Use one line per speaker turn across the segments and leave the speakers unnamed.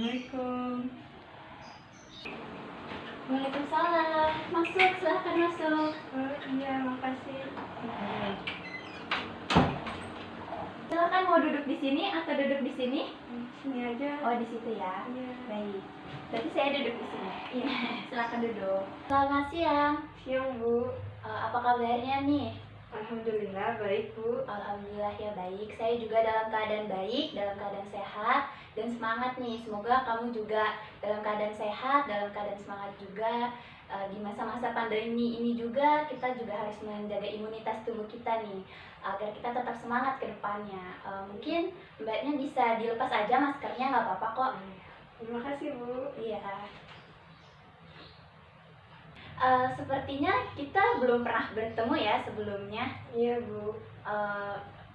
Assalamualaikum.
Waalaikumsalam. Masuk, silahkan masuk.
Oh iya, makasih.
Silakan mau duduk di sini atau duduk di sini?
Sini aja.
Oh, di situ ya.
Iya.
Baik. Berarti saya duduk di sini. Iya, silakan duduk. Selamat siang.
Siang, Bu.
Apa kabarnya nih?
Alhamdulillah baik, Bu.
Alhamdulillah ya baik. Saya juga dalam keadaan baik, dalam keadaan sehat dan semangat nih. Semoga kamu juga dalam keadaan sehat, dalam keadaan semangat juga. Di masa-masa pandemi ini juga kita juga harus menjaga imunitas tubuh kita nih agar kita tetap semangat ke depannya. Mungkin mbaknya bisa dilepas aja maskernya, nggak apa-apa kok.
Terima kasih, Bu.
Iya. Sepertinya kita belum pernah bertemu ya sebelumnya.
Iya, Bu.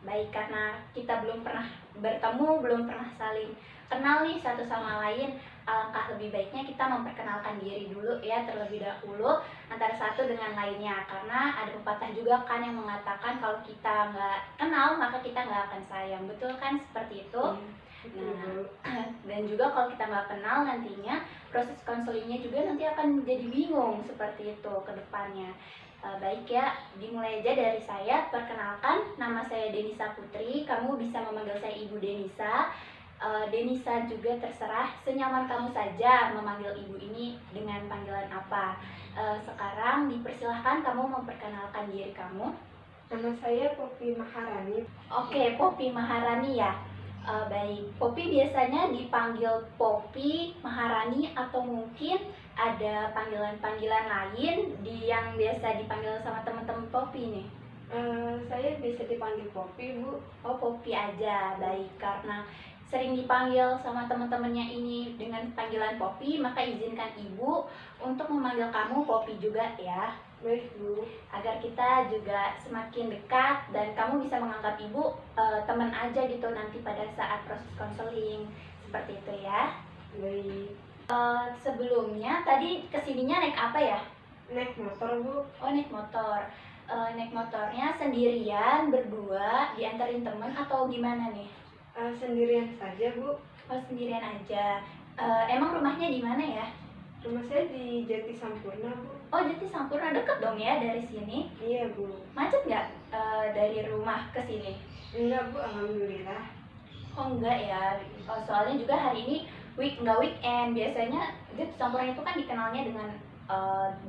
Baik, karena kita belum pernah bertemu, belum pernah saling kenal nih satu sama lain, alangkah lebih baiknya kita memperkenalkan diri dulu ya terlebih dahulu antara satu dengan lainnya, karena ada pepatah juga kan yang mengatakan kalau kita nggak kenal maka kita nggak akan sayang, betul kan seperti itu?
Betul,
Nah,
Bu.
dan juga kalau kita nggak kenal nantinya proses konselingnya juga nanti akan jadi bingung seperti itu ke depannya. Baik ya, dimulai aja dari saya. Perkenalkan, nama saya Denisa Putri. Kamu bisa memanggil saya Ibu Denisa. Denisa juga terserah, senyaman kamu saja memanggil ibu ini dengan panggilan apa. Sekarang dipersilahkan kamu memperkenalkan diri kamu.
Nama saya Poppy Maharani.
Oke, Poppy Maharani ya. Baik, Poppy biasanya dipanggil Poppy Maharani atau mungkin ada panggilan-panggilan lain yang biasa dipanggil sama teman-teman Poppy nih?
Saya bisa dipanggil Poppy, Bu.
Oh, Poppy aja. Baik, karena sering dipanggil sama teman-temannya ini dengan panggilan Poppy, maka izinkan ibu untuk memanggil kamu Poppy juga ya.
Baik, Bu.
Agar kita juga semakin dekat dan kamu bisa menganggap ibu teman aja gitu nanti pada saat proses konseling seperti itu ya.
Baik.
Sebelumnya tadi kesininya naik apa ya?
Naik motor, Bu.
Oh, naik motor. Naik motornya sendirian, berdua, diantarin teman atau gimana nih?
Sendirian saja, Bu.
Oh, sendirian aja. Emang rumahnya di mana ya?
Rumah saya di Jati Sampurna, Bu.
Oh, Jati Sampurna, deket dong ya dari sini.
Iya, Bu.
Macet nggak dari rumah ke sini?
Enggak, Bu. Alhamdulillah.
Oh, enggak ya. Soalnya juga hari ini nggak weekend. Biasanya Jati Sampurna itu kan dikenalnya dengan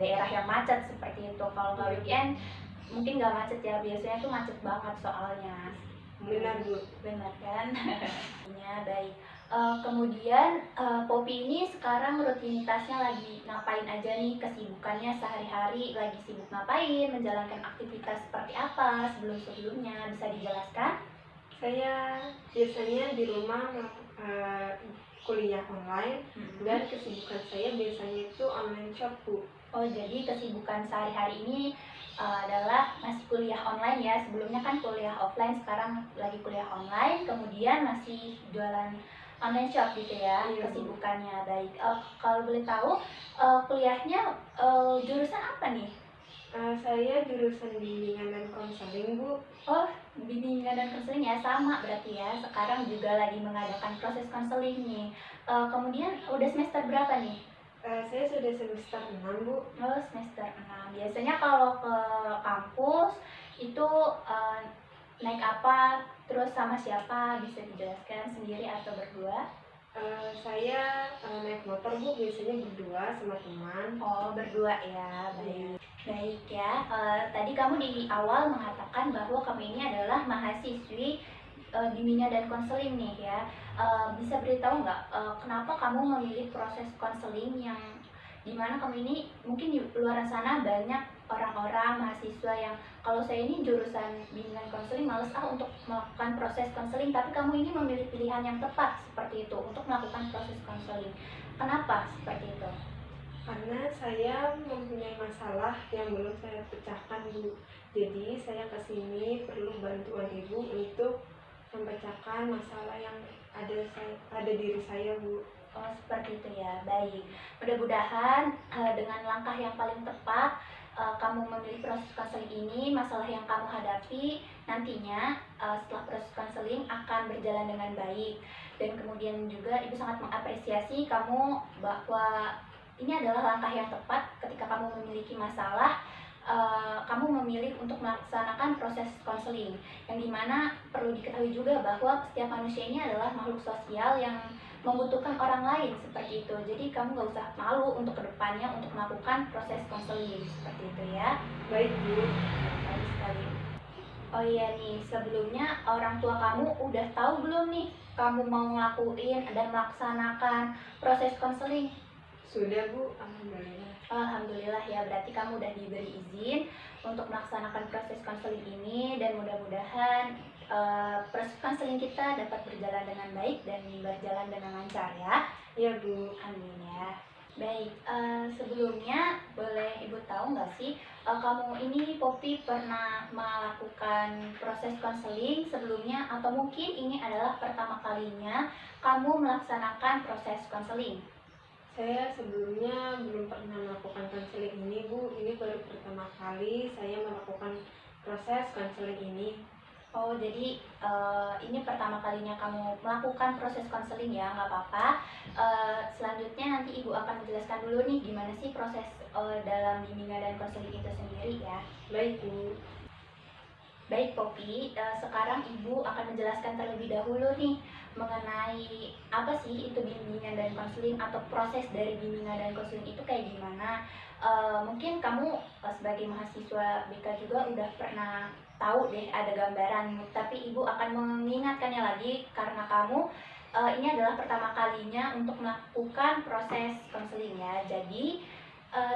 daerah yang macet seperti itu. Kalau nggak weekend mungkin nggak macet ya. Biasanya tuh macet banget soalnya.
Benar, Bu.
Benar kan? Ya, baik. Kemudian Poppy ini sekarang rutinitasnya lagi ngapain aja nih, kesibukannya sehari-hari lagi sibuk ngapain, menjalankan aktivitas seperti apa sebelum-sebelumnya, bisa dijelaskan?
Saya biasanya di rumah kuliah online dan kesibukan saya biasanya itu online shop, Bu.
Oh, jadi kesibukan sehari-hari ini adalah masih kuliah online ya. Sebelumnya kan kuliah offline, sekarang lagi kuliah online, kemudian masih jualan online shop gitu ya.
Iya, Bu.
Kesibukannya. Baik. Kalau boleh tahu kuliahnya jurusan apa nih?
Saya jurusan bimbingan dan konseling, Bu.
Oh, bimbingan dan konseling ya, sama berarti ya. Sekarang juga lagi mengadakan proses konseling nih. Kemudian udah semester berapa nih?
Saya sudah semester 6, Bu.
Oh, semester 6. Biasanya kalau ke kampus itu naik apa, terus sama siapa, bisa dijelaskan sendiri atau berdua?
Saya naik motor, Bu, biasanya berdua sama teman.
Oh, berdua ya, baik. Baik ya, tadi kamu di awal mengatakan bahwa kamu ini adalah mahasiswi bimbingan dan konseling nih ya. Bisa beritahu nggak kenapa kamu memilih proses konseling yang dimana kamu ini mungkin di luar sana banyak orang-orang mahasiswa yang kalau saya ini jurusan bimbingan konseling males untuk melakukan proses konseling, tapi kamu ini memilih pilihan yang tepat seperti itu untuk melakukan proses konseling. Kenapa seperti itu?
Karena saya mempunyai masalah yang belum saya pecahkan, Bu. Jadi saya kesini perlu bantuan Ibu untuk memecahkan masalah yang ada pada diri saya, Bu.
Oh, seperti itu ya, baik. Mudah-mudahan dengan langkah yang paling tepat kamu memilih proses konseling ini, masalah yang kamu hadapi nantinya setelah proses konseling akan berjalan dengan baik. Dan kemudian juga Ibu sangat mengapresiasi kamu bahwa ini adalah langkah yang tepat ketika kamu memiliki masalah. Kamu memilih untuk melaksanakan proses konseling, yang dimana perlu diketahui juga bahwa setiap manusia ini adalah makhluk sosial yang membutuhkan orang lain seperti itu. Jadi kamu gak usah malu untuk kedepannya untuk melakukan proses konseling seperti itu ya.
Baik Bu.
Baik sekali. Oh iya nih, sebelumnya orang tua kamu udah tahu belum nih kamu mau ngelakuin dan melaksanakan proses konseling?
Sudah Bu, alhamdulillah.
Alhamdulillah ya, berarti kamu udah diberi izin untuk melaksanakan proses konseling ini, dan mudah-mudahan proses konseling kita dapat berjalan dengan baik dan berjalan dengan lancar ya.
Iya Bu.
Amin ya. Baik, sebelumnya boleh Ibu tahu nggak sih kamu ini Poppy pernah melakukan proses konseling sebelumnya, atau mungkin ini adalah pertama kalinya kamu melaksanakan proses konseling?
Saya sebelumnya belum pernah melakukan konseling ini Bu, ini baru pertama kali saya melakukan proses konseling ini.
Oh, jadi ini pertama kalinya kamu melakukan proses konseling ya, nggak apa-apa. Selanjutnya nanti Ibu akan menjelaskan dulu nih gimana sih proses dalam bimbingan dan konseling itu sendiri ya.
Baik Bu.
Baik Poppy, sekarang Ibu akan menjelaskan terlebih dahulu nih mengenai apa sih itu bimbingan dan konseling, atau proses dari bimbingan dan konseling itu kayak gimana. Mungkin kamu sebagai mahasiswa BK juga udah pernah tahu deh ada gambaran, tapi Ibu akan mengingatkannya lagi karena kamu ini adalah pertama kalinya untuk melakukan proses konseling ya. Jadi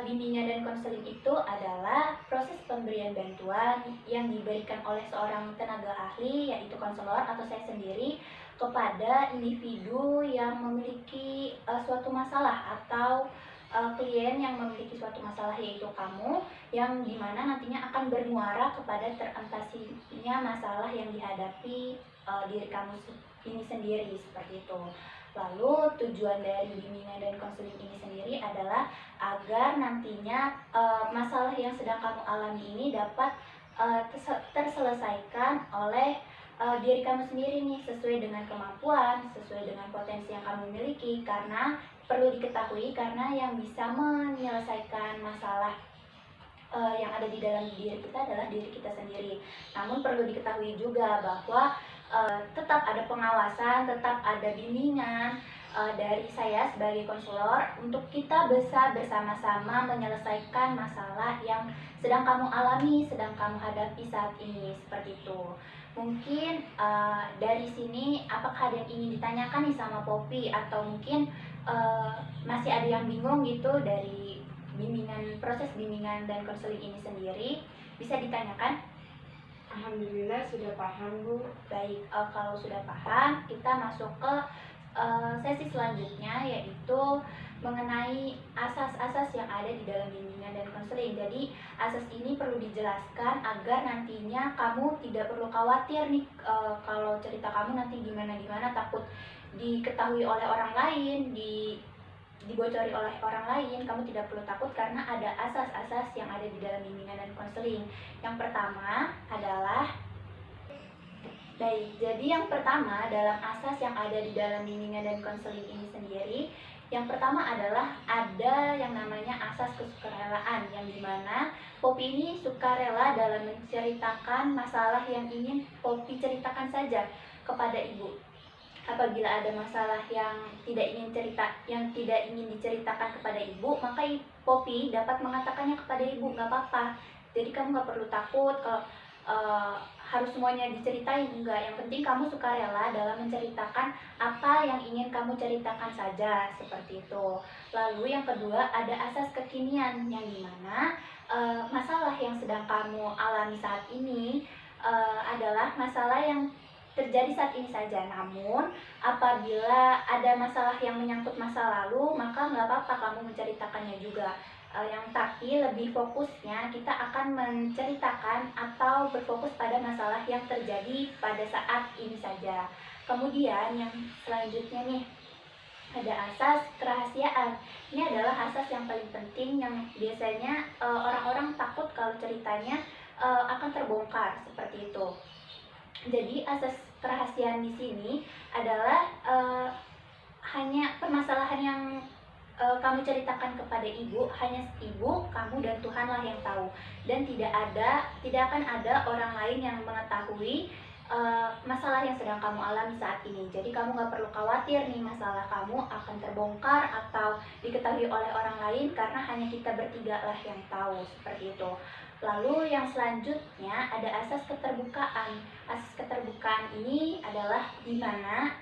bimbingan dan konseling itu adalah proses pemberian bantuan yang diberikan oleh seorang tenaga ahli, yaitu konselor atau saya sendiri, kepada individu yang memiliki suatu masalah, atau klien yang memiliki suatu masalah, yaitu kamu, yang dimana nantinya akan bermuara kepada teratasinya masalah yang dihadapi diri kamu ini sendiri seperti itu. Lalu tujuan dari bimbingan dan konseling ini sendiri adalah agar nantinya masalah yang sedang kamu alami ini dapat terselesaikan oleh diri kamu sendiri nih, sesuai dengan kemampuan, sesuai dengan potensi yang kamu miliki. Karena perlu diketahui, karena yang bisa menyelesaikan masalah yang ada di dalam diri kita adalah diri kita sendiri. Namun perlu diketahui juga bahwa tetap ada pengawasan, tetap ada bimbingan dari saya sebagai konselor untuk kita bisa bersama-sama menyelesaikan masalah yang sedang kamu alami, sedang kamu hadapi saat ini, seperti itu. Mungkin dari sini apakah ada yang ingin ditanyakan nih sama Poppy, atau mungkin masih ada yang bingung gitu dari proses bimbingan dan konseling ini sendiri, bisa ditanyakan?
Alhamdulillah sudah paham Bu.
Baik, kalau sudah paham, kita masuk ke sesi selanjutnya, yaitu mengenai asas-asas yang ada di dalam bimbingan dan konseling. Jadi asas ini perlu dijelaskan agar nantinya kamu tidak perlu khawatir nih kalau cerita kamu nanti gimana-gimana, takut diketahui oleh orang lain, dibocori oleh orang lain. Kamu tidak perlu takut karena ada asas-asas yang ada di dalam bimbingan dan konseling. Yang pertama adalah jadi yang pertama dalam asas yang ada di dalam bimbingan dan konseling ini sendiri, yang pertama adalah ada yang namanya asas kesukarelaan, yang dimana Poppy ini sukarela dalam menceritakan masalah yang ingin Poppy ceritakan saja kepada Ibu. Apabila ada masalah yang tidak ingin diceritakan kepada Ibu, maka Poppy dapat mengatakannya kepada Ibu, nggak apa-apa. Jadi kamu nggak perlu takut kalau harus semuanya diceritain, enggak. Yang penting kamu sukarela dalam menceritakan apa yang ingin kamu ceritakan saja, seperti itu. Lalu yang kedua ada asas kekinian, yang dimana masalah yang sedang kamu alami saat ini adalah masalah yang terjadi saat ini saja. Namun apabila ada masalah yang menyangkut masa lalu, maka nggak apa-apa kamu menceritakannya juga. Yang tapi lebih fokusnya kita akan menceritakan atau berfokus pada masalah yang terjadi pada saat ini saja. Kemudian yang selanjutnya nih, Ada asas kerahasiaan. Ini adalah asas yang paling penting yang biasanya orang-orang takut kalau ceritanya akan terbongkar seperti itu. Jadi asas kerahasiaan di sini adalah hanya permasalahan yang kamu ceritakan kepada ibu, hanya ibu, kamu dan Tuhanlah yang tahu, dan tidak akan ada orang lain yang mengetahui masalah yang sedang kamu alami saat ini. Jadi kamu nggak perlu khawatir nih masalah kamu akan terbongkar atau diketahui oleh orang lain, karena hanya kita bertiga lah yang tahu, seperti itu. Lalu yang selanjutnya ada asas keterbukaan. Asas keterbukaan ini adalah di mana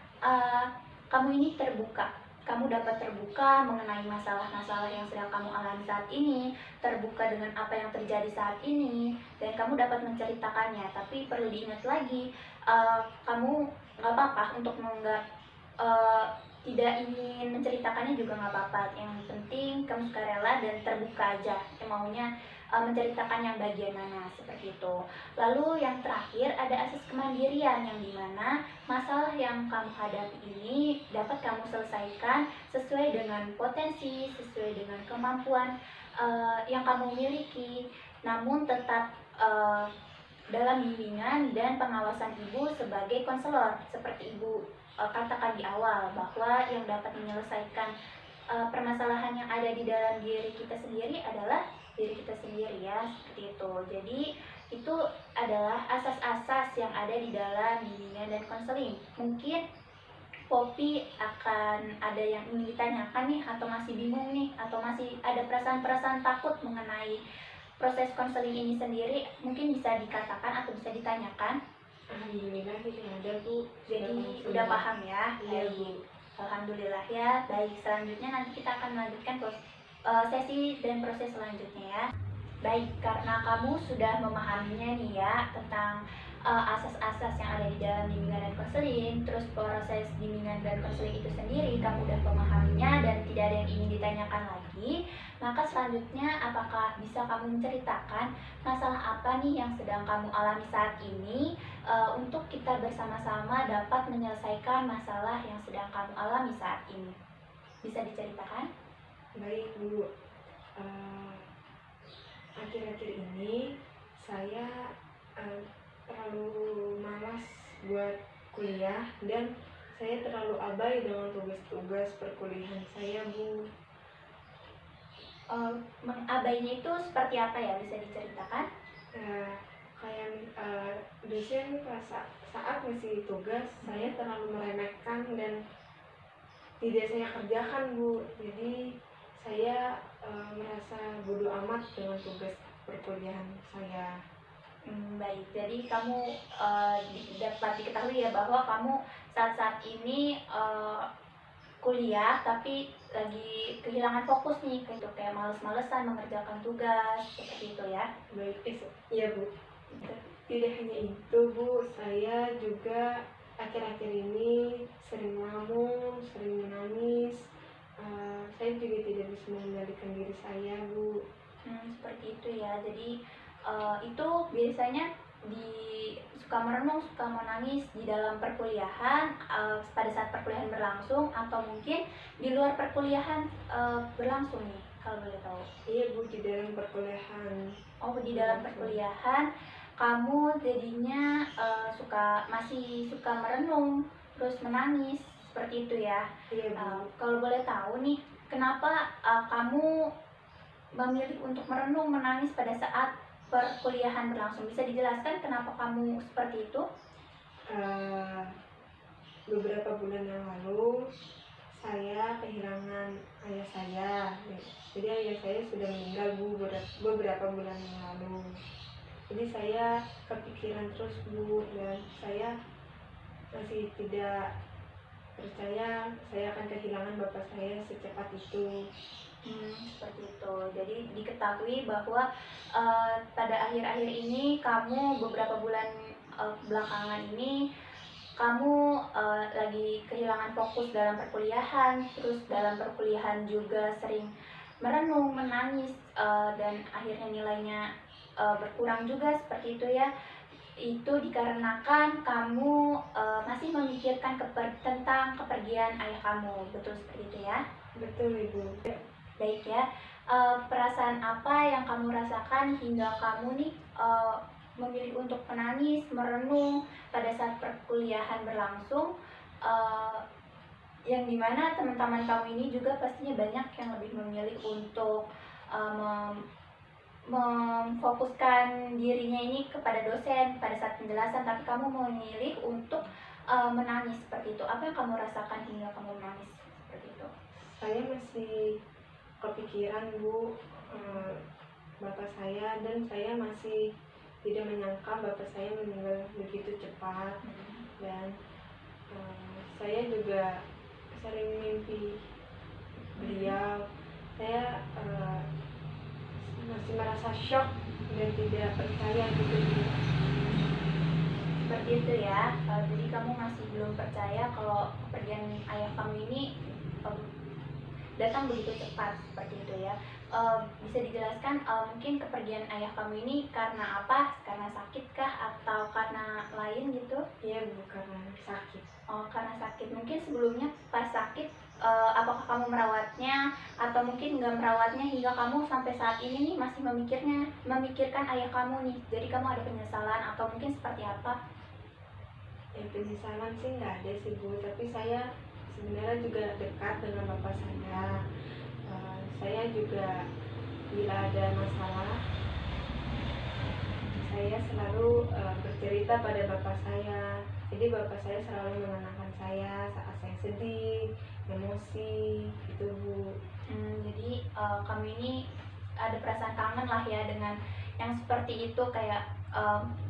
kamu ini terbuka. Kamu dapat terbuka mengenai masalah-masalah yang sedang kamu alami saat ini, terbuka dengan apa yang terjadi saat ini, dan kamu dapat menceritakannya. Tapi perlu diingat lagi, kamu nggak apa-apa untuk tidak ingin menceritakannya juga nggak apa-apa. Yang penting kamu sukarela dan terbuka aja, maunya menceritakan yang bagian mana, seperti itu. Lalu yang terakhir ada asas kemandirian, yang dimana masalah yang kamu hadapi ini dapat kamu selesaikan sesuai dengan potensi, sesuai dengan kemampuan yang kamu miliki, namun tetap dalam bimbingan dan pengawasan ibu sebagai konselor. Seperti ibu katakan di awal, bahwa yang dapat menyelesaikan permasalahan yang ada di dalam diri kita sendiri adalah diri kita sendiri, ya, seperti itu. Jadi itu adalah asas-asas yang ada di dalam bimbingan dan konseling. Mungkin Poppy akan ada yang ingin ditanyakan nih, atau masih bingung nih, atau masih ada perasaan-perasaan takut mengenai proses konseling ini sendiri, mungkin bisa dikatakan atau bisa ditanyakan.
Alhamdulillah tidak ada, Bu.
Jadi udah paham ya?
Iya, Bu.
Alhamdulillah ya. Baik, selanjutnya nanti kita akan melanjutkan sesi dan proses selanjutnya ya. Baik, karena kamu sudah memahaminya nih ya, tentang asas-asas yang ada di dalam bimbingan dan konseling, terus proses bimbingan dan konseling itu sendiri kamu udah memahaminya dan tidak ada yang ingin ditanyakan lagi, maka selanjutnya apakah bisa kamu menceritakan masalah apa nih yang sedang kamu alami saat ini, untuk kita bersama-sama dapat menyelesaikan masalah yang sedang kamu alami saat ini. Bisa diceritakan?
Baik, Bu. Akhir-akhir ini saya terlalu malas buat kuliah, dan saya terlalu abai dengan tugas-tugas perkuliahan saya, Bu.
Mengabainya itu seperti apa ya? Bisa diceritakan?
Kayak dosen saat ngasih tugas, saya terlalu meremehkan dan tidak saya kerjakan, Bu. Jadi saya merasa bodoh amat dengan tugas perkuliahan saya.
Baik, jadi kamu dapat diketahui ya bahwa kamu saat-saat ini kuliah tapi lagi kehilangan fokus nih, kayak males-malesan mengerjakan tugas, seperti itu ya.
Baik, iya, Bu. Tidak hanya itu, Bu, saya juga akhir-akhir ini sering ngelamun, sering menangis. Saya juga tidak bisa mengendalikan diri saya, Bu.
Seperti itu ya. Jadi itu biasanya suka merenung, suka menangis di dalam perkuliahan, pada saat perkuliahan berlangsung, atau mungkin di luar perkuliahan berlangsung nih, kalau boleh tahu.
Iya, Bu, di dalam perkuliahan.
Oh, di dalam perkuliahan kamu jadinya masih suka merenung, terus menangis, seperti itu ya.
Iya, Bu.
Kalau boleh tahu nih, kenapa kamu memilih untuk merenung, menangis pada saat perkuliahan berlangsung? Bisa dijelaskan kenapa kamu seperti itu?
Beberapa bulan yang lalu saya kehilangan ayah saya. Jadi ayah saya sudah meninggal, Bu, beberapa bulan yang lalu. Jadi saya kepikiran terus, Bu, dan saya masih tidak percaya saya akan kehilangan bapak saya secepat itu.
Seperti itu. Jadi diketahui bahwa pada akhir-akhir ini kamu beberapa bulan belakangan ini kamu lagi kehilangan fokus dalam perkuliahan, terus dalam perkuliahan juga sering merenung, menangis, dan akhirnya nilainya berkurang juga, seperti itu ya. itu dikarenakan kamu masih memikirkan tentang kepergian ayah kamu, betul seperti itu ya?
Betul Ibu.
Baik ya, perasaan apa yang kamu rasakan hingga kamu nih memilih untuk menangis, merenung pada saat perkuliahan berlangsung, eh, yang dimana teman-teman kamu ini juga pastinya banyak yang lebih memilih untuk memfokuskan dirinya ini kepada dosen pada saat penjelasan, tapi kamu memilih untuk menangis seperti itu. Apa yang kamu rasakan hingga kamu menangis seperti itu?
Saya masih kepikiran Bu, bapak saya, dan saya masih tidak menyangka bapak saya meninggal begitu cepat. Dan saya juga sering mimpi beliau. Saya masih merasa shock dan tidak percaya gitu Bu.
Seperti itu ya. Jadi kamu masih belum percaya kalau kepergian ayah kamu ini datang begitu cepat seperti itu ya. Bisa dijelaskan mungkin kepergian ayah kamu ini karena apa? Karena sakit kah atau karena lain gitu?
Iya Bu, karena sakit.
Oh, karena sakit. Mungkin sebelumnya pas sakit apakah kamu merawatnya atau mungkin nggak merawatnya hingga kamu sampai saat ini nih masih memikirkan ayah kamu nih. Jadi kamu ada penyesalan atau mungkin seperti apa?
Penyesalan sih nggak ada sih Bu, tapi saya sebenarnya juga dekat dengan bapak saya. Saya juga bila ada masalah, saya selalu bercerita pada bapak saya. Jadi bapak saya selalu menenangkan saya saat saya sedih, emosi, gitu Bu.
Jadi kamu ini ada perasaan kangen lah ya dengan yang seperti itu, kayak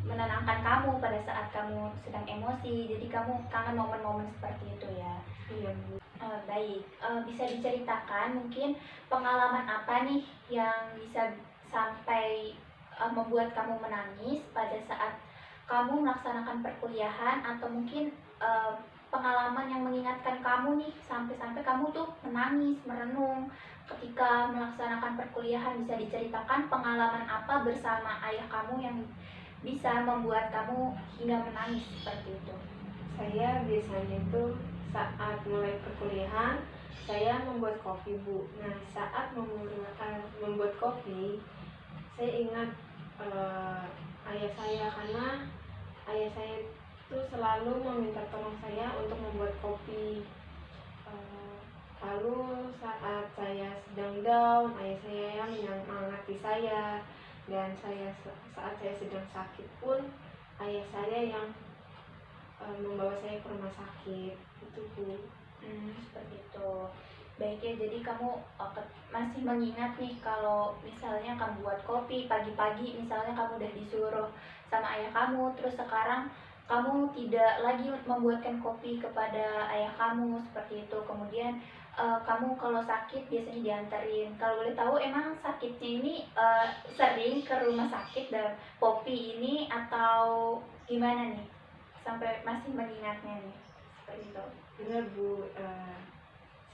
menenangkan kamu pada saat kamu sedang emosi. Jadi kamu kangen momen-momen seperti itu ya.
Iya Bu.
Baik, bisa diceritakan mungkin pengalaman apa nih yang bisa sampai membuat kamu menangis pada saat kamu melaksanakan perkuliahan, atau mungkin pengalaman yang mengingatkan kamu nih sampai-sampai kamu tuh menangis, merenung ketika melaksanakan perkuliahan. Bisa diceritakan pengalaman apa bersama ayah kamu yang bisa membuat kamu hingga menangis seperti itu?
Saya biasanya itu saat mulai perkuliahan, saya membuat kopi Bu. Nah, saat membuat kopi, saya ingat ayah saya, karena ayah saya itu selalu meminta tolong saya untuk membuat kopi. Lalu saat saya sedang down, ayah saya yang menyemangati saya, dan saat saya sedang sakit pun ayah saya yang membawa saya ke rumah sakit itu Bu.
Seperti itu. Baik ya, jadi kamu masih mengingat nih kalau misalnya kamu buat kopi pagi-pagi, misalnya kamu udah disuruh sama ayah kamu, terus sekarang kamu tidak lagi membuatkan kopi kepada ayah kamu seperti itu. Kemudian kamu kalau sakit biasanya diantarin. Kalau boleh tahu emang sakitnya ini sering ke rumah sakit dan kopi ini atau gimana nih? Sampai masih mengingatnya nih seperti itu.
Benar Bu,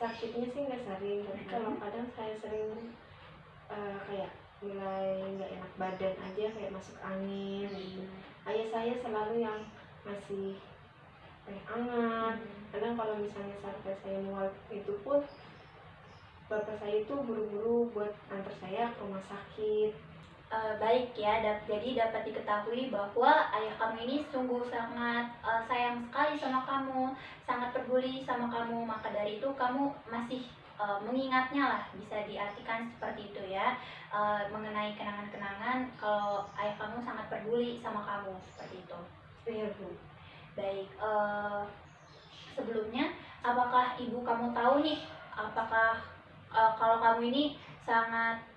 sakitnya sih nggak sering, tapi kalau kadang saya sering kayak mulai nggak enak badan aja, kayak masuk angin gitu. Ayah saya selalu yang masih teh hangat. Kadang kalau misalnya sampai saya mual itu pun bapak saya itu buru-buru buat antar saya ke rumah sakit.
Baik ya, jadi dapat diketahui bahwa ayah kamu ini sungguh sangat sayang sekali sama kamu, sangat peduli sama kamu. Maka dari itu kamu masih mengingatnya lah, bisa diartikan seperti itu ya, mengenai kenangan-kenangan kalau ayah kamu sangat peduli sama kamu seperti itu.
Iya Bu.
Baik, sebelumnya apakah ibu kamu tahu nih, apakah kalau kamu ini sangat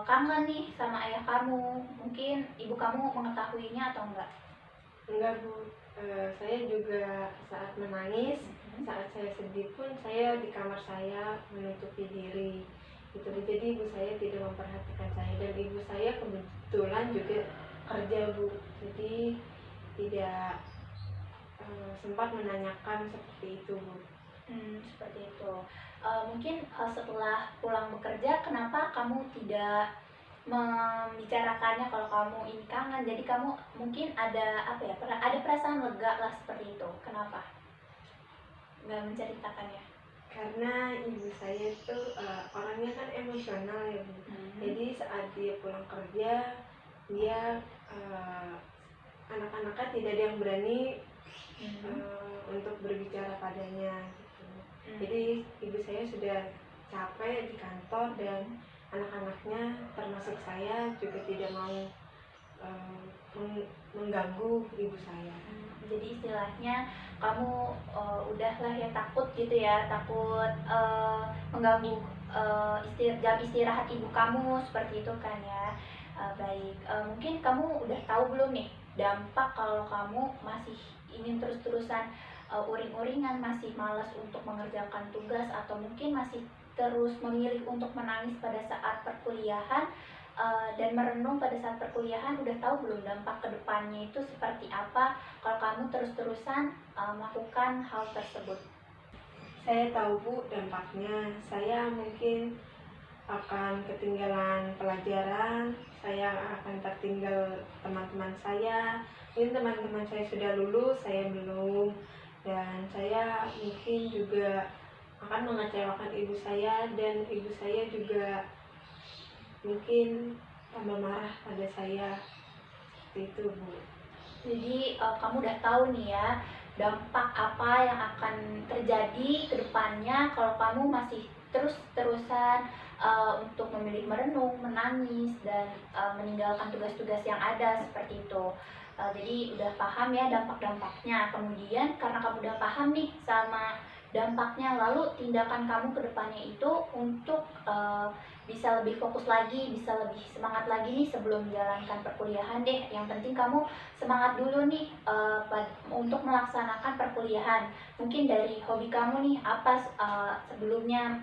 kangen nih sama ayah kamu? Mungkin ibu kamu mengetahuinya atau enggak?
Enggak Bu, saya juga saat menangis, saat saya sedih pun saya di kamar saya menutupi diri gitu. Jadi ibu saya tidak memperhatikan saya, dan ibu saya kebetulan juga kerja Bu, jadi tidak sempat menanyakan seperti itu Bu.
Seperti itu. Mungkin setelah pulang bekerja, kenapa kamu tidak membicarakannya kalau kamu ini kangen, jadi kamu mungkin ada apa ya, ada perasaan lega lah seperti itu. Kenapa nggak menceritakannya?
Karena ibu saya itu orangnya kan emosional ya Bu. Jadi saat dia pulang kerja, dia anak-anaknya tidak ada yang berani untuk berbicara padanya gitu. Jadi ibu saya sudah capek di kantor dan anak-anaknya termasuk saya juga tidak mau mengganggu ibu saya.
Jadi istilahnya kamu udahlah ya takut gitu ya, takut mengganggu jam istirahat ibu kamu seperti itu kan ya. Baik, mungkin kamu udah tahu belum nih dampak kalau kamu masih ingin terus-terusan uring-uringan, masih malas untuk mengerjakan tugas, atau mungkin masih terus memilih untuk menangis pada saat perkuliahan dan merenung pada saat perkuliahan. Udah tahu belum dampak kedepannya itu seperti apa kalau kamu terus-terusan melakukan hal tersebut?
Saya tahu Bu dampaknya. Saya mungkin akan ketinggalan pelajaran, saya akan tertinggal teman-teman saya. Mungkin teman-teman saya sudah lulus, saya belum. Dan saya mungkin juga akan mengecewakan ibu saya, dan ibu saya juga mungkin tambah marah pada saya. Seperti itu Bu.
Jadi kamu udah tahu nih ya dampak apa yang akan terjadi ke depannya kalau kamu masih terus-terusan untuk memilih merenung, menangis, dan meninggalkan tugas-tugas yang ada seperti itu. Jadi udah paham ya dampak-dampaknya. Kemudian karena kamu udah paham nih sama dampaknya, lalu tindakan kamu ke depannya itu untuk bisa lebih fokus lagi, bisa lebih semangat lagi nih sebelum menjalankan perkuliahan deh. Yang penting kamu semangat dulu nih untuk melaksanakan perkuliahan. Mungkin dari hobi kamu nih apa sebelumnya,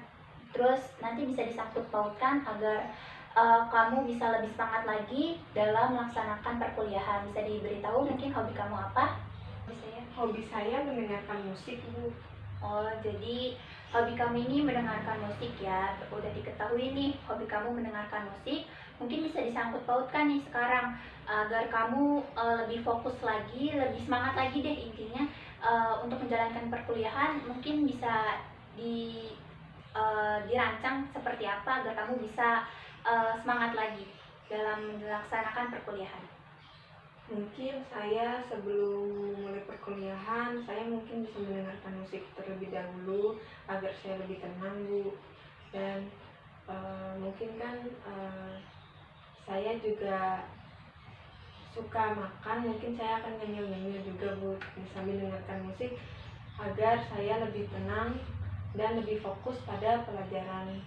terus nanti bisa disangkut pautkan agar kamu bisa lebih semangat lagi dalam melaksanakan perkuliahan. Bisa diberitahu mungkin hobi kamu apa?
Hobi saya mendengarkan musik Bu.
Oh, jadi hobi kamu ini mendengarkan musik ya. Udah diketahui nih hobi kamu mendengarkan musik. Mungkin bisa disangkut pautkan nih sekarang agar kamu lebih fokus lagi, lebih semangat lagi deh intinya untuk menjalankan perkuliahan. Mungkin bisa dirancang seperti apa agar kamu bisa semangat lagi dalam melaksanakan perkuliahan.
Mungkin saya sebelum mulai perkuliahan, saya mungkin bisa mendengarkan musik terlebih dahulu agar saya lebih tenang Bu. Dan mungkin kan saya juga suka makan, mungkin saya akan nyemil-nyemil juga Bu sambil mendengarkan musik agar saya lebih tenang dan lebih fokus pada pelajaran.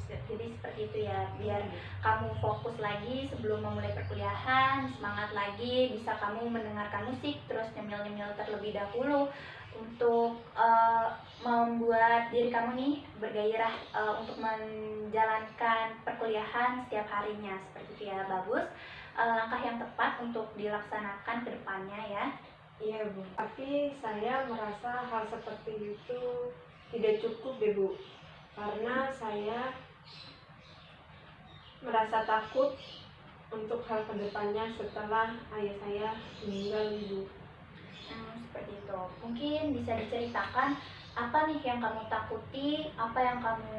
Jadi seperti itu ya, biar kamu fokus lagi sebelum memulai perkuliahan, semangat lagi, bisa kamu mendengarkan musik, terus nyemil-nyemil terlebih dahulu untuk membuat diri kamu nih bergairah untuk menjalankan perkuliahan setiap harinya. Seperti itu ya, bagus. Langkah yang tepat untuk dilaksanakan ke depannya ya.
Iya Bu, tapi saya merasa hal seperti itu tidak cukup deh Bu, karena saya merasa takut untuk hal kedepannya setelah ayah saya meninggal Bu.
Seperti itu. Mungkin bisa diceritakan apa nih yang kamu takuti, apa yang kamu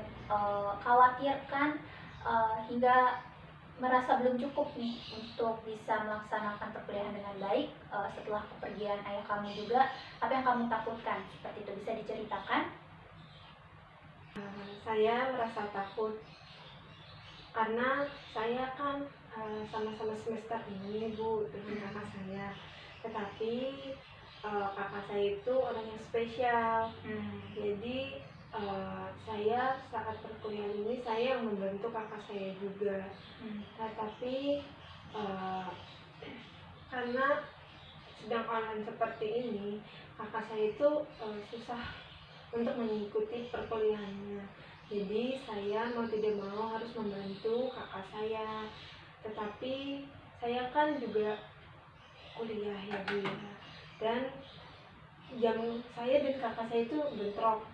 khawatirkan hingga merasa belum cukup nih untuk bisa melaksanakan perkuliahan dengan baik setelah kepergian ayah kamu juga. Apa yang kamu takutkan? Seperti itu bisa diceritakan?
Saya merasa takut karena saya kan sama-sama semester ini Bu dengan kakak saya, tetapi kakak saya itu orang yang spesial. Jadi saya saat perkuliahan ini saya yang membantu kakak saya juga. Tetapi karena sedang online seperti ini, kakak saya itu susah untuk mengikuti perkuliahannya. Jadi saya mau tidak mau harus membantu kakak saya. Tetapi saya kan juga kuliah ya Bu ya. Dan jam saya dan kakak saya itu bentrok.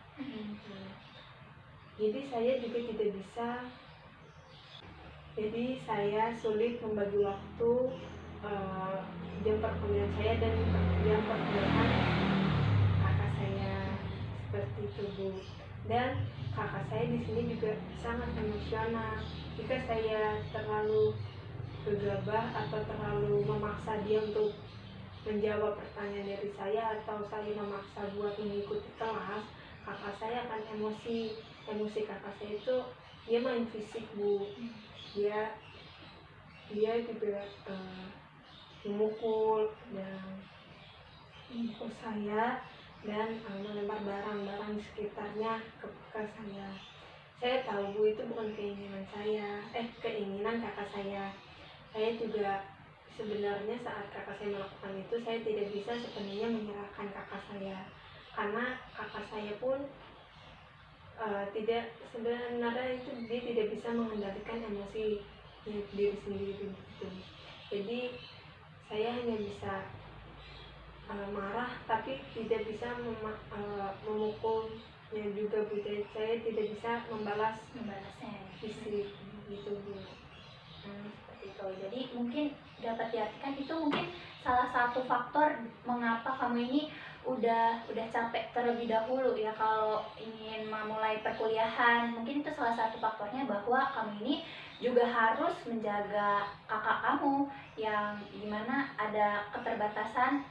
Jadi saya juga tidak bisa Jadi saya sulit membagi waktu jam perkuliahan saya dan jam perkuliahan kakak saya, seperti itu Bu. Dan kakak saya di sini juga sangat emosional. Jika saya terlalu gegabah atau terlalu memaksa dia untuk menjawab pertanyaan dari saya, atau saya memaksa buat mengikuti kelas, kakak saya akan emosi. Emosi kakak saya itu dia main fisik Bu. Dia juga memukul saya dan melempar barang-barang di sekitarnya ke saya. Saya tahu Bu, itu bukan keinginan kakak saya. Saya juga sebenarnya saat kakak saya melakukan itu, saya tidak bisa sepenuhnya menyerahkan kakak saya, karena kakak saya pun tidak, sebenarnya itu dia tidak bisa mengendalikan emosi diri sendiri gitu. Jadi saya hanya bisa marah, tapi tidak bisa memukulnya juga Bu. Saya tidak bisa
membalasnya
fisik gitu Bu.
Seperti itu. Jadi mungkin dapat diartikan itu mungkin salah satu faktor mengapa kamu ini udah capek terlebih dahulu ya kalau ingin memulai perkuliahan. Mungkin itu salah satu faktornya bahwa kamu ini juga harus menjaga kakak kamu yang dimana ada keterbatasan,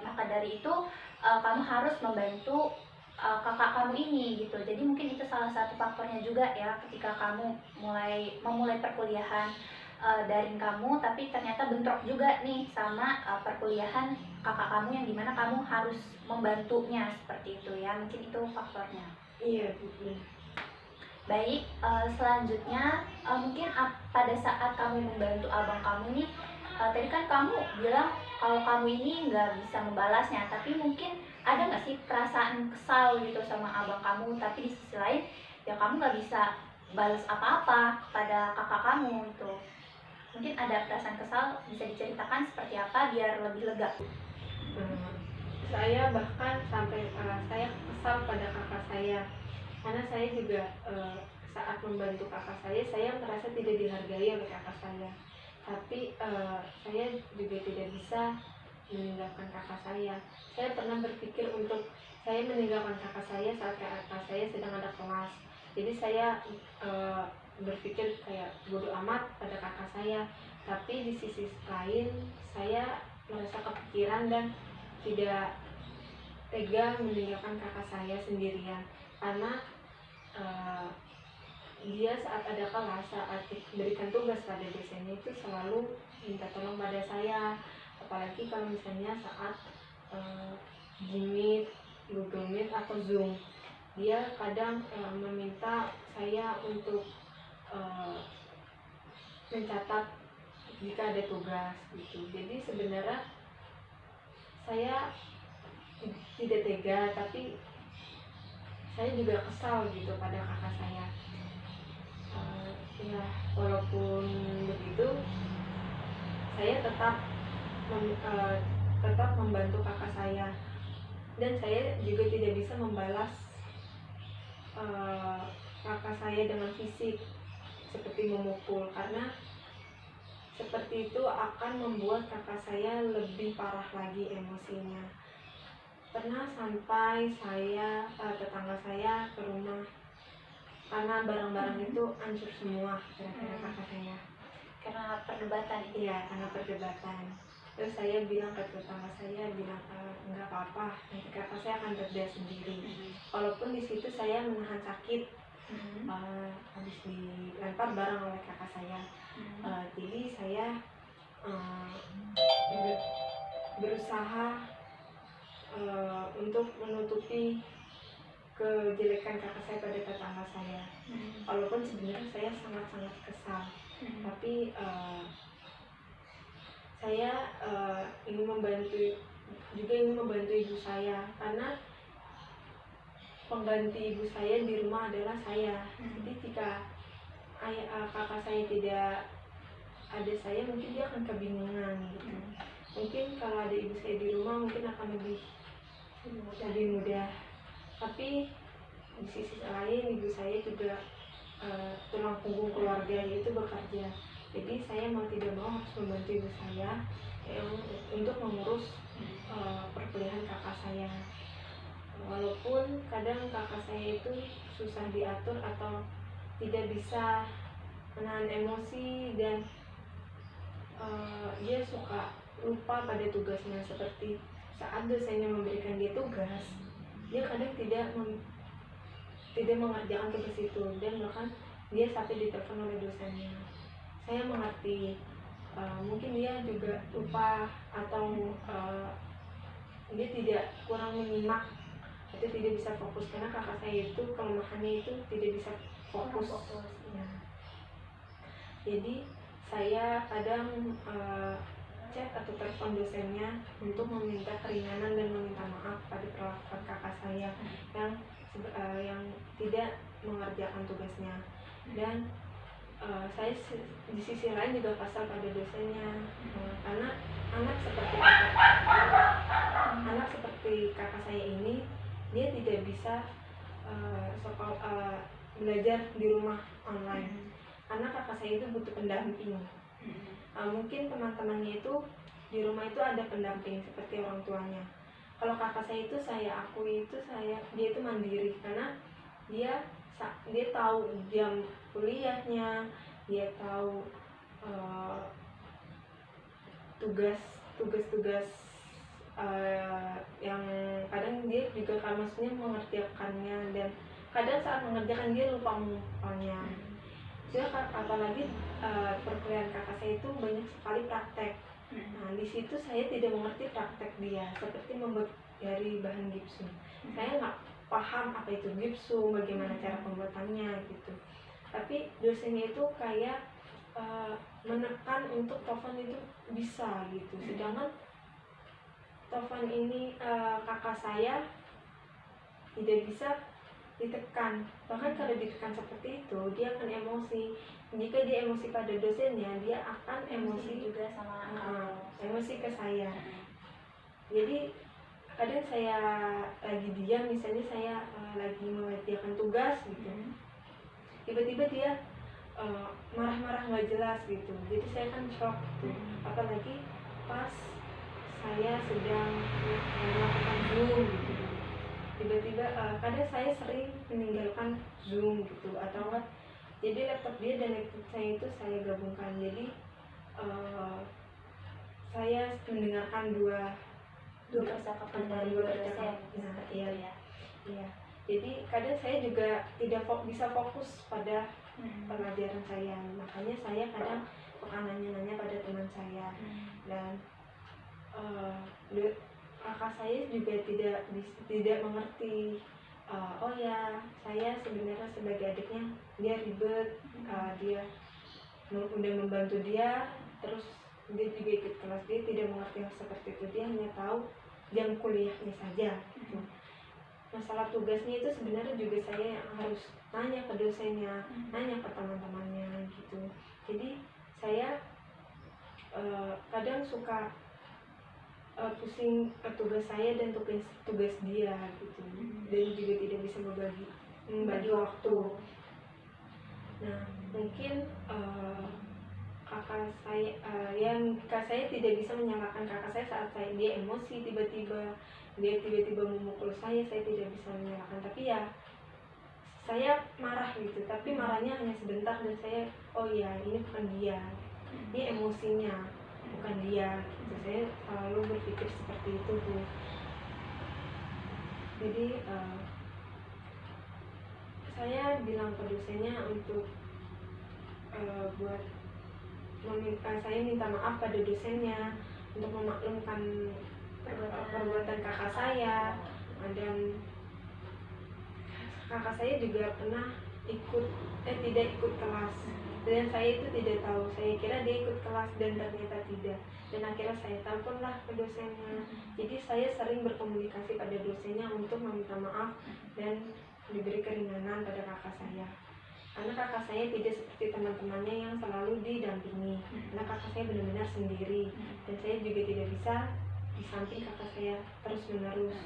maka dari itu kamu harus membantu kakak kamu ini gitu. Jadi mungkin itu salah satu faktornya juga ya ketika kamu memulai perkuliahan daring kamu, tapi ternyata bentrok juga nih sama perkuliahan kakak kamu yang dimana kamu harus membantunya seperti itu ya. Mungkin itu faktornya.
Iya Bu.
Baik, selanjutnya mungkin pada saat kamu membantu abang kamu nih, tadi kan kamu bilang kalau kamu ini nggak bisa membalasnya, tapi mungkin ada nggak sih perasaan kesal gitu sama abang kamu, tapi di sisi lain ya kamu nggak bisa balas apa-apa kepada kakak kamu itu. Mungkin ada perasaan kesal, bisa diceritakan seperti apa biar lebih lega?
Saya bahkan sampai saya kesal pada kakak saya, karena saya juga saat membantu kakak saya merasa tidak dihargai oleh kakak saya. Tapi saya juga tidak bisa meninggalkan kakak saya. Saya pernah berpikir untuk saya meninggalkan kakak saya saat kakak saya sedang ada kelas. Jadi saya berpikir kayak bodoh amat pada kakak saya. Tapi di sisi lain saya merasa kepikiran dan tidak tega meninggalkan kakak saya sendirian, karena dia saat ada kelas, saat diberikan tugas pada dosennya itu selalu minta tolong pada saya, apalagi kalau misalnya saat Meet, Google Meet atau Zoom, dia kadang meminta saya untuk mencatat jika ada tugas gitu. Jadi sebenarnya saya tidak tega, tapi saya juga kesal gitu pada kakak saya. Ya walaupun begitu, saya tetap membantu kakak saya, dan saya juga tidak bisa membalas kakak saya dengan fisik seperti memukul, karena seperti itu akan membuat kakak saya lebih parah lagi emosinya. Pernah sampai tetangga saya ke rumah karena barang-barang itu hancur semua gara-gara kakak saya.
Karena perdebatan itu.
Iya, karena perdebatan. Terus saya bilang ke tetangga saya, enggak apa-apa, nanti kakak saya akan berdaya sendiri. Walaupun di situ saya menahan sakit, habis dilempar barang oleh kakak saya. Jadi saya berusaha untuk menutupi kejelekan kakak saya pada tetangga saya. Walaupun sebenarnya saya sangat-sangat kesal, tapi saya ingin membantu ibu saya, karena pengganti ibu saya di rumah adalah saya. Jadi jika kakak saya tidak ada saya, mungkin dia akan kebingungan gitu. Mungkin kalau ada ibu saya di rumah mungkin akan lebih mudah. Tapi di sisi lain ibu saya juga tulang punggung keluarga, yaitu bekerja. Jadi saya mau tidak mau harus membantu ibu saya untuk mengurus perkuliahan kakak saya. Walaupun kadang kakak saya itu susah diatur atau tidak bisa menahan emosi, dan dia suka lupa pada tugasnya. Seperti saat dosennya memberikan dia tugas, dia kadang tidak mengerjakan tugas itu, dan bahkan dia sampai ditelepon oleh dosennya. Saya mengerti, mungkin dia juga lupa atau dia tidak kurang menyimak atau tidak bisa fokus, karena kakak saya itu kelemahannya itu tidak bisa fokus. Ya. Jadi saya kadang chat atau telepon dosennya untuk meminta keringanan dan meminta maaf pada perlakuan kakak saya yang tidak mengerjakan tugasnya. Dan saya di sisi lain juga kesal pada dosennya, karena anak seperti kakak saya ini, dia tidak bisa belajar di rumah online, karena kakak saya itu butuh pendamping. Mungkin teman-temannya itu di rumah itu ada pendamping seperti orang tuanya. Kalau kakak saya itu, saya akui itu dia itu mandiri, karena dia tahu jam kuliahnya, dia tahu tugas-tugas yang kadang dia juga maksudnya mengerjakannya, dan kadang saat mengerjakan dia lupa. Apalagi perkuliahan kakak saya itu banyak sekali praktek. Nah, di situ saya tidak mengerti praktek dia, seperti membuat dari bahan gipsum. Saya nggak paham apa itu gipsum, bagaimana cara pembuatannya gitu. Tapi dosennya itu kayak menekan untuk Tovan itu bisa gitu, sedangkan Tovan ini kakak saya tidak bisa ditekan. Bahkan kalau ditekan seperti itu, dia akan emosi. Jika dia emosi pada dosennya, dia akan emosi
juga sama
emosi ke saya. Jadi kadang saya lagi diam, misalnya saya lagi mengerjakan tugas gitu, tiba-tiba dia marah-marah nggak jelas gitu. Jadi saya kan shock gitu. Apalagi pas saya sedang melakukan Zoom gitu, tiba-tiba kadang saya sering meninggalkan Zoom gitu, atau jadi laptop dia dan laptop saya itu saya gabungkan. Jadi saya mendengarkan dua
percakapan dari dua dosen.
Nah, iya. Jadi kadang saya juga tidak bisa fokus pada pelajaran saya, makanya saya kadang suka nanya-nanya pada teman saya. Dan kakak saya juga tidak mengerti. Oh ya, saya sebenarnya sebagai adiknya, dia ribet, dia udah membantu dia, terus dia juga ikut kelas, dia tidak mengerti hal seperti itu. Dia hanya tahu jam kuliahnya saja gitu. Masalah tugasnya itu sebenarnya juga saya yang harus nanya ke dosennya, nanya ke teman-temannya gitu. Jadi saya kadang suka pusing tugas saya dan tugas dia gitu, dan juga tidak bisa membagi waktu. Nah, mungkin kakak saya tidak bisa menyalahkan kakak saya saat dia emosi tiba-tiba memukul saya tidak bisa menyalahkan. Tapi ya saya marah gitu, tapi marahnya hanya sebentar, dan saya oh ya, ini bukan dia, ini emosinya, bukan dia gitu. Saya selalu berpikir seperti itu, Bu. Jadi saya bilang ke dosennya untuk saya minta maaf pada dosennya untuk memaklumkan perbuatan kakak saya. Dan kakak saya juga pernah tidak ikut kelas, dan saya itu tidak tahu. Saya kira dia ikut kelas dan ternyata tidak, dan akhirnya saya teleponlah ke dosennya. Jadi saya sering berkomunikasi pada dosennya untuk meminta maaf dan diberi keringanan pada kakak saya, karena kakak saya tidak seperti teman-temannya yang selalu didampingi. Karena kakak saya benar-benar sendiri, dan saya juga tidak bisa di samping kakak saya terus menerus.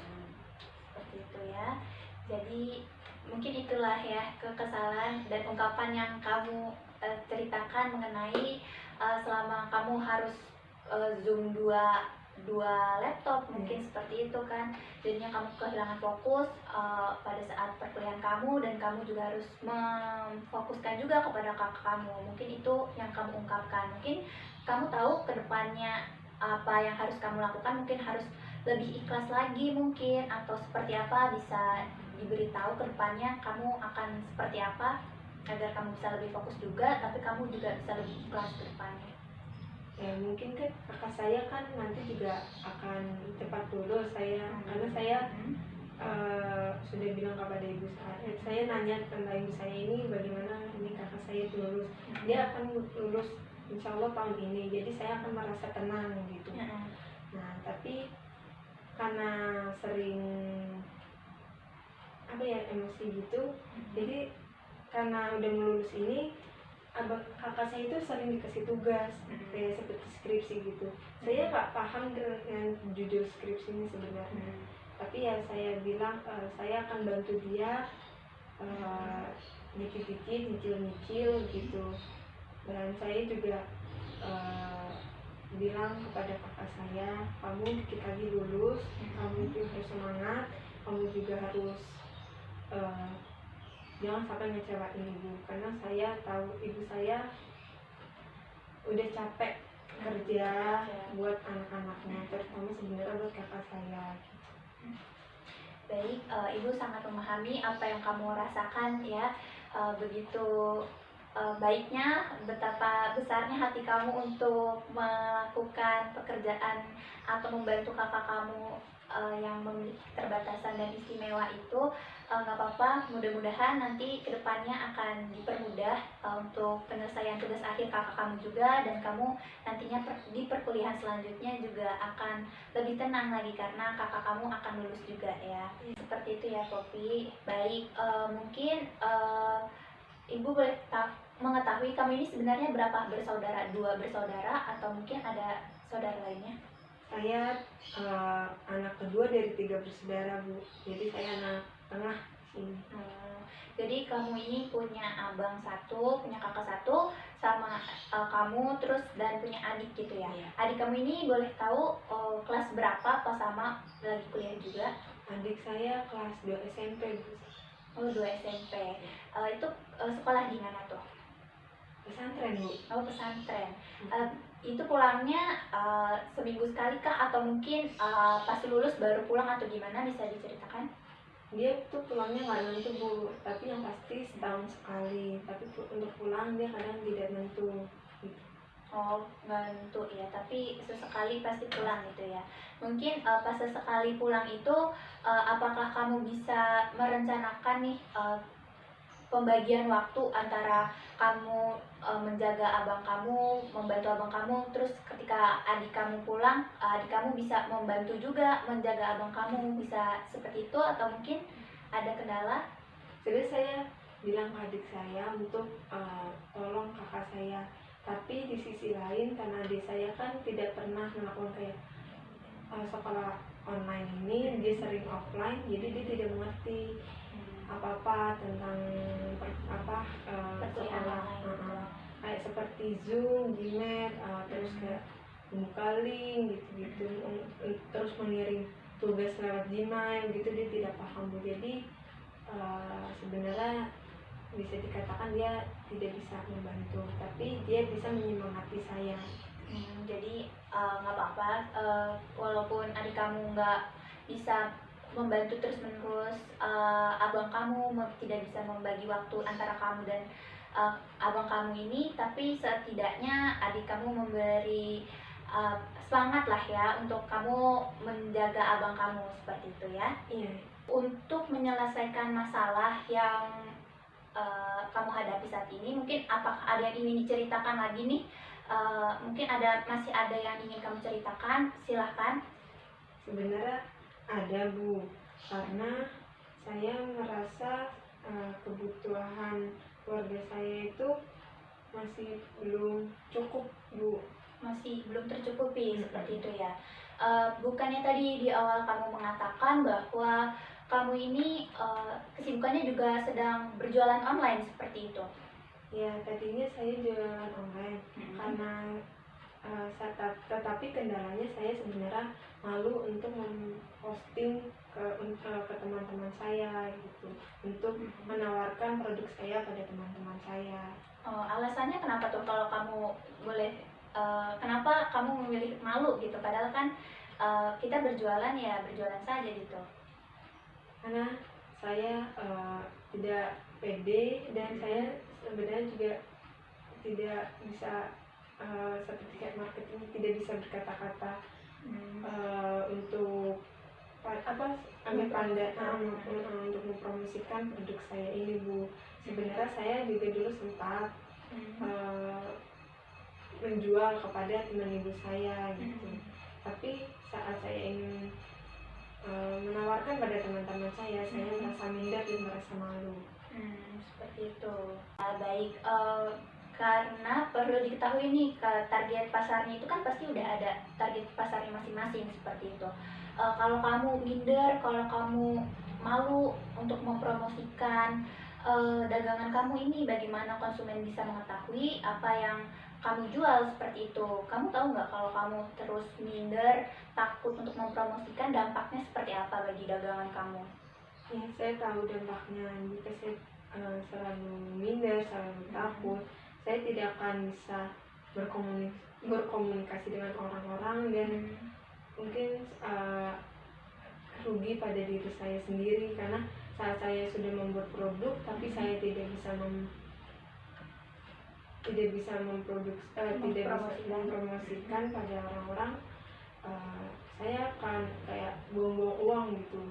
Seperti itu ya. Jadi mungkin itulah ya kekesalan dan ungkapan yang kamu ceritakan mengenai selama kamu harus zoom dua laptop mungkin seperti itu kan, jadinya kamu kehilangan fokus pada saat perkuliahan kamu, dan kamu juga harus memfokuskan juga kepada kakak kamu. Mungkin itu yang kamu ungkapkan. Mungkin kamu tahu kedepannya apa yang harus kamu lakukan, mungkin harus lebih ikhlas lagi mungkin, atau seperti apa, bisa diberitahu ke depannya kamu akan seperti apa agar kamu bisa lebih fokus juga, tapi kamu juga bisa lebih ikhlas ke depannya.
Ya mungkin kan kakak saya kan nanti juga akan cepat lulus karena saya sudah bilang kepada ibu saya nanya tentang ibu saya ini bagaimana ini kakak saya lulus, dia akan lulus insya Allah tahun ini, jadi saya akan merasa tenang gitu. Nah tapi karena sering emosi gitu, jadi karena udah melulus ini kakak saya itu sering dikasih tugas kayak seperti skripsi gitu. Saya nggak paham dengan judul skripsinya sebenarnya, tapi ya saya bilang saya akan bantu dia dikit-dikit, nyicil-nyicil gitu. Dan saya juga bilang kepada kakak saya, kamu dikit lagi lulus, kamu juga harus semangat, kamu juga harus jangan sampai ngecewain ibu, karena saya tahu ibu saya udah capek kerja buat anak-anaknya, terutama sebenarnya buat kakak saya.
Baik, ibu sangat memahami apa yang kamu rasakan ya. Begitu baiknya, betapa besarnya hati kamu untuk melakukan pekerjaan atau membantu kakak kamu yang memiliki keterbatasan dan istimewa itu. Nggak apa-apa, mudah-mudahan nanti kedepannya akan dipermudah untuk penyelesaian tugas akhir kakak kamu juga, dan kamu nantinya di perkuliahan selanjutnya juga akan lebih tenang lagi karena kakak kamu akan lulus juga ya. Seperti itu ya Poppy. Baik, mungkin ibu boleh mengetahui kamu ini sebenarnya berapa bersaudara? 2 bersaudara atau mungkin ada saudara lainnya?
Saya anak kedua dari 3 bersaudara Bu, jadi saya anak tengah sini.
Jadi kamu ini punya abang 1, punya kakak 1, sama kamu terus dan punya adik gitu ya? Iya. Adik kamu ini boleh tahu kelas berapa, apa sama lagi kuliah juga?
Adik saya kelas 2 SMP Bu.
Oh 2 SMP. Itu sekolah di mana tuh?
Pesantren Bu.
Oh pesantren. Itu pulangnya seminggu sekali kah, atau mungkin pas lulus baru pulang, atau gimana, bisa diceritakan?
Dia tuh pulangnya nggak nentu Bu, tapi yang pasti setahun sekali, tapi untuk pulang dia kadang tidak nentu gitu.
Oh nggak nentu ya, tapi sesekali pasti pulang gitu ya. Mungkin pas sesekali pulang itu apakah kamu bisa merencanakan nih pembagian waktu antara kamu menjaga abang kamu, membantu abang kamu, terus ketika adik kamu pulang, adik kamu bisa membantu juga menjaga abang kamu, bisa seperti itu, atau mungkin ada kendala?
Jadi saya bilang ke adik saya untuk tolong kakak saya, tapi di sisi lain karena adik saya kan tidak pernah melakukan kayak sekolah online ini, dia sering offline, jadi dia tidak mengerti apa-apa tentang sekolah, kayak seperti Zoom, Gmail, terus kayak membuka link gitu-gitu, terus mengirim tugas lewat Gmail gitu, dia tidak paham Bu. Jadi sebenarnya bisa dikatakan dia tidak bisa membantu, tapi dia bisa menyemangati saya.
Jadi nggak apa-apa, walaupun adik kamu nggak bisa membantu terus menerus abang kamu tidak bisa membagi waktu antara kamu dan abang kamu ini, tapi setidaknya adik kamu memberi semangat lah ya untuk kamu menjaga abang kamu, seperti itu ya.
Iya.
Untuk menyelesaikan masalah yang kamu hadapi saat ini, mungkin apakah ada yang ingin diceritakan lagi nih? Mungkin masih ada yang ingin kamu ceritakan, silahkan.
Sebenarnya ada Bu, karena saya merasa kebutuhan keluarga saya itu masih belum cukup Bu.
Masih belum tercukupi seperti itu ya. Bukannya tadi di awal kamu mengatakan bahwa kamu ini kesibukannya juga sedang berjualan online seperti itu?
Ya, tadinya saya jualan online karena tetapi kendalanya saya sebenarnya malu untuk memposting ke teman-teman saya gitu, untuk menawarkan produk saya pada teman-teman saya.
Oh, alasannya kenapa tuh kalau kamu boleh kenapa kamu memilih malu gitu? Padahal kan kita berjualan ya berjualan saja gitu.
Karena saya tidak pede dan saya sebenarnya juga tidak bisa seperti kayak marketing, tidak bisa berkata-kata untuk ambil pandai untuk mempromosikan produk saya ini, Bu. Sebenarnya saya juga dulu sempat menjual kepada teman ibu saya gitu, tapi saat saya ingin menawarkan pada teman-teman saya merasa minder dan merasa malu.
Seperti itu. Baik, karena perlu diketahui nih target pasarnya itu kan pasti udah ada target pasarnya masing-masing seperti itu. Kalau kamu minder, kalau kamu malu untuk mempromosikan dagangan kamu ini, bagaimana konsumen bisa mengetahui apa yang kamu jual seperti itu? Kamu tahu nggak kalau kamu terus minder, takut untuk mempromosikan, dampaknya seperti apa bagi dagangan kamu?
Ya, saya tahu dampaknya. Jika saya selalu minder, selalu takut, saya tidak akan bisa berkomunikasi dengan orang-orang dan mungkin rugi pada diri saya sendiri, karena saat saya sudah membuat produk tapi saya tidak bisa mempromosikan pada orang-orang, saya akan kayak buang-buang uang gitu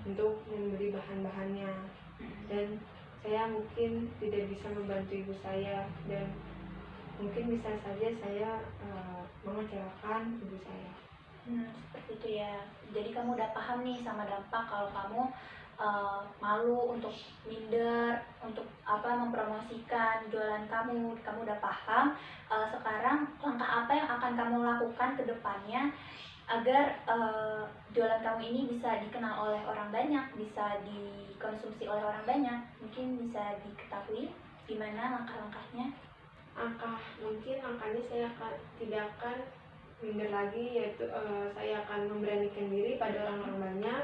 untuk membeli bahan-bahannya, dan saya mungkin tidak bisa membantu ibu saya, dan mungkin bisa saja saya mengecewakan ibu saya.
Seperti itu ya. Jadi kamu udah paham nih sama dampak kalau kamu malu untuk minder, untuk mempromosikan jualan kamu udah paham. Sekarang langkah apa yang akan kamu lakukan ke depannya agar jualan kamu ini bisa dikenal oleh orang banyak, bisa dikonsumsi oleh orang banyak? Mungkin bisa diketahui gimana langkah-langkahnya?
Mungkin langkahnya saya tidak akan minder lagi, yaitu saya akan memberanikan diri pada orang-orang banyak.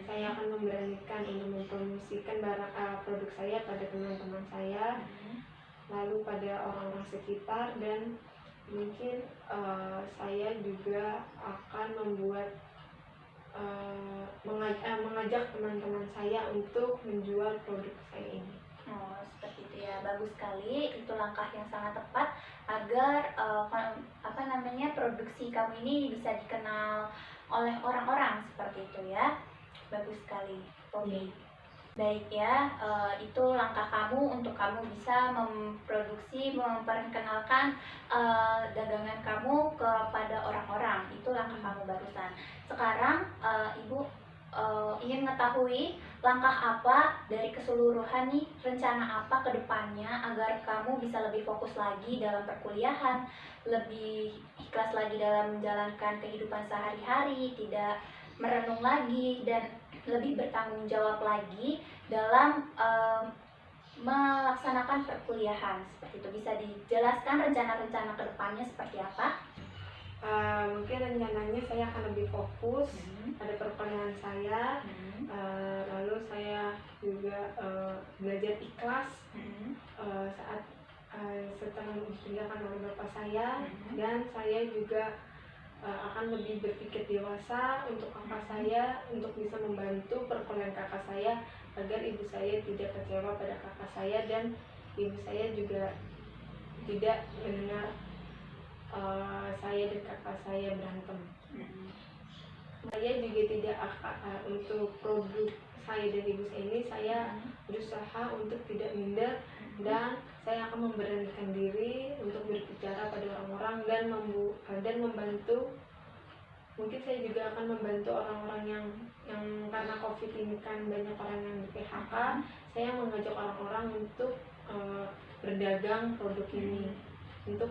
Saya akan memberanikan untuk mempromosikan produk saya pada teman-teman saya, lalu pada orang-orang sekitar, dan mungkin saya juga akan mengajak teman-teman saya untuk menjual produk saya ini.
Oh, seperti itu ya, bagus sekali. Itu langkah yang sangat tepat agar produksi kamu ini bisa dikenal oleh orang-orang seperti itu ya. Bagus sekali. Oke. Baik ya, itu langkah kamu untuk kamu bisa memproduksi, memperkenalkan dagangan kamu kepada orang-orang. Itu langkah kamu barusan. Sekarang Ibu ingin mengetahui langkah apa dari keseluruhan nih, rencana apa ke depannya agar kamu bisa lebih fokus lagi dalam perkuliahan, lebih ikhlas lagi dalam menjalankan kehidupan sehari-hari, tidak merenung lagi, dan lebih bertanggung jawab lagi dalam melaksanakan perkuliahan. Seperti itu, bisa dijelaskan rencana-rencana ke depannya seperti apa?
Mungkin rencananya saya akan lebih fokus pada perkuliahan saya, lalu saya juga belajar ikhlas saat setelah ditinggalkan oleh bapak saya, dan saya juga akan lebih berpikir dewasa untuk kakak saya, untuk bisa membantu perkuliahan kakak saya agar ibu saya tidak kecewa pada kakak saya, dan ibu saya juga tidak mendengar saya dan kakak saya berantem. Saya juga tidak akan untuk produk saya dan ibu saya ini, saya berusaha untuk tidak minder, dan saya akan memberanikan diri untuk berbicara pada orang-orang dan membantu. Mungkin saya juga akan membantu orang-orang yang karena COVID ini kan banyak orang yang di PHK. Saya mengajak orang-orang untuk berdagang produk ini, untuk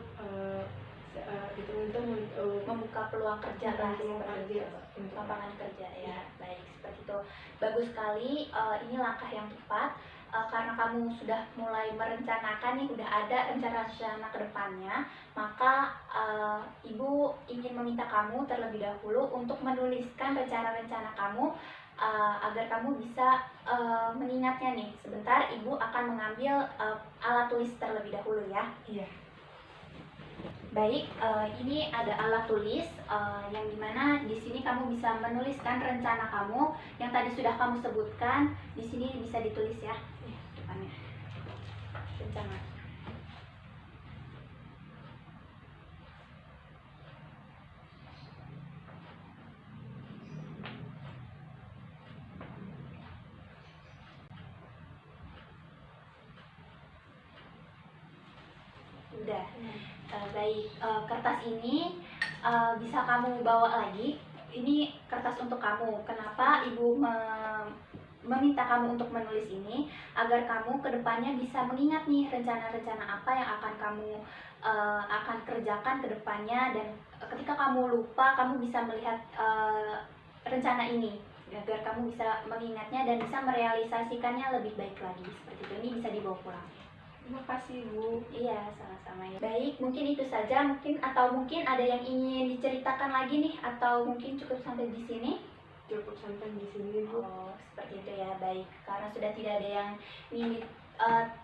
membuka peluang kerja lah,
untuk
lapangan kerja ya. Baik, seperti itu. bagus sekali. Ini langkah yang tepat. Karena kamu sudah mulai merencanakan nih, udah ada rencana-rencana ke depannya, maka Ibu ingin meminta kamu terlebih dahulu untuk menuliskan rencana-rencana kamu agar kamu bisa mengingatnya nih. Sebentar, Ibu akan mengambil alat tulis terlebih dahulu ya.
Iya.
Baik, ini ada alat tulis yang dimana di sini kamu bisa menuliskan rencana kamu yang tadi sudah kamu sebutkan. Di sini bisa ditulis ya, depannya rencana. Udah. Baik, kertas ini bisa kamu bawa lagi. Ini kertas untuk kamu. Kenapa Ibu meminta kamu untuk menulis ini? Agar kamu kedepannya bisa mengingat nih rencana-rencana apa yang akan kamu akan kerjakan kedepannya, dan ketika kamu lupa, kamu bisa melihat rencana ini agar kamu bisa mengingatnya dan bisa merealisasikannya lebih baik lagi. Seperti itu. Ini bisa dibawa pulang.
Terima kasih, Bu.
Iya, sama-sama ya. Baik, mungkin itu saja, atau mungkin ada yang ingin diceritakan lagi nih, atau mungkin cukup sampai di sini?
Cukup sampai di sini, Bu.
Oh, seperti itu ya. Baik, karena sudah tidak ada yang ingin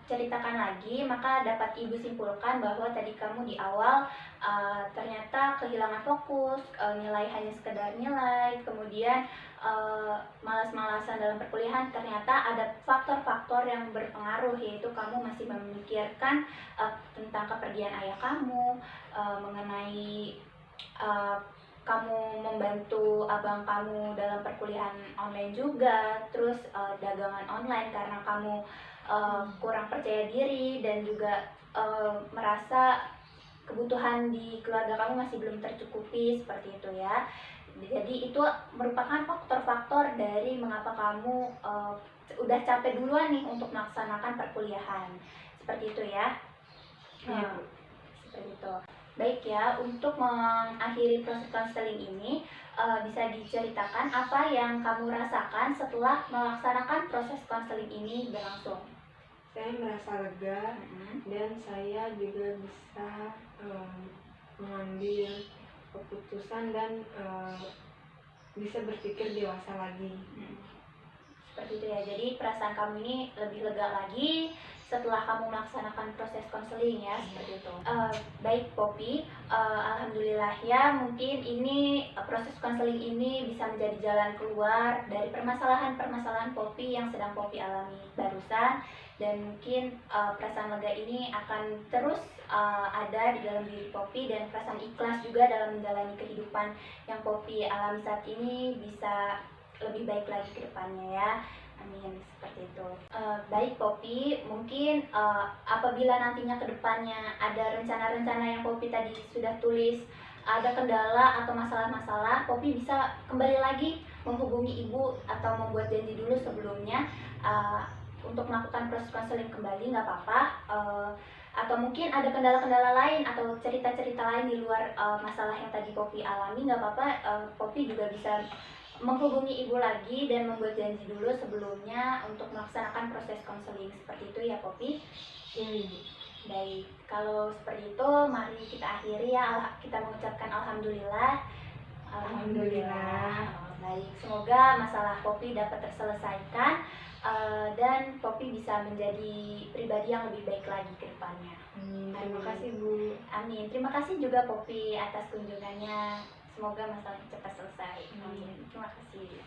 ceritakan lagi, maka dapat Ibu simpulkan bahwa tadi kamu di awal ternyata kehilangan fokus, nilai hanya sekedar nilai, kemudian malas-malasan dalam perkuliahan. Ternyata ada faktor-faktor yang berpengaruh, yaitu kamu masih memikirkan tentang kepergian ayah kamu, mengenai kamu membantu abang kamu dalam perkuliahan online juga, terus dagangan online karena kamu kurang percaya diri dan juga merasa kebutuhan di keluarga kamu masih belum tercukupi, seperti itu ya. Jadi itu merupakan faktor-faktor dari mengapa kamu udah capek duluan nih untuk melaksanakan perkuliahan, seperti itu ya.
Iya, Bu.
Seperti itu. Baik ya, untuk mengakhiri proses konseling ini, bisa diceritakan apa yang kamu rasakan setelah melaksanakan proses konseling ini berlangsung?
Saya merasa lega dan saya juga bisa mengambil keputusan dan bisa berpikir dewasa lagi.
Seperti itu ya. Jadi perasaan kamu ini lebih lega lagi setelah kamu melaksanakan proses konseling ya, seperti itu. Baik Poppy, alhamdulillah ya, mungkin ini proses konseling ini bisa menjadi jalan keluar dari permasalahan-permasalahan Poppy yang sedang Poppy alami barusan, dan mungkin perasaan lega ini akan terus ada di dalam diri Poppy, dan perasaan ikhlas juga dalam menjalani kehidupan yang Poppy alami saat ini bisa lebih baik lagi ke depannya ya. Amin, seperti itu. Baik Poppy, mungkin apabila nantinya ke depannya ada rencana-rencana yang Poppy tadi sudah tulis, ada kendala atau masalah-masalah, Poppy bisa kembali lagi menghubungi Ibu atau membuat janji dulu sebelumnya untuk melakukan proses konseling kembali, nggak apa-apa. Atau mungkin ada kendala-kendala lain atau cerita-cerita lain di luar masalah yang tadi Poppy alami, nggak apa-apa. Poppy juga bisa menghubungi Ibu lagi dan membuat janji dulu sebelumnya untuk melaksanakan proses konseling, seperti itu ya Poppy. Baik, kalau seperti itu mari kita akhiri ya. Kita mengucapkan alhamdulillah.
Alhamdulillah.
Baik, semoga masalah Poppy dapat terselesaikan dan Poppy bisa menjadi pribadi yang lebih baik lagi ke depannya.
Terima kasih, Bu.
Amin. Terima kasih juga Poppy atas kunjungannya. Semoga masalah cepat selesai. Amin. Terima kasih.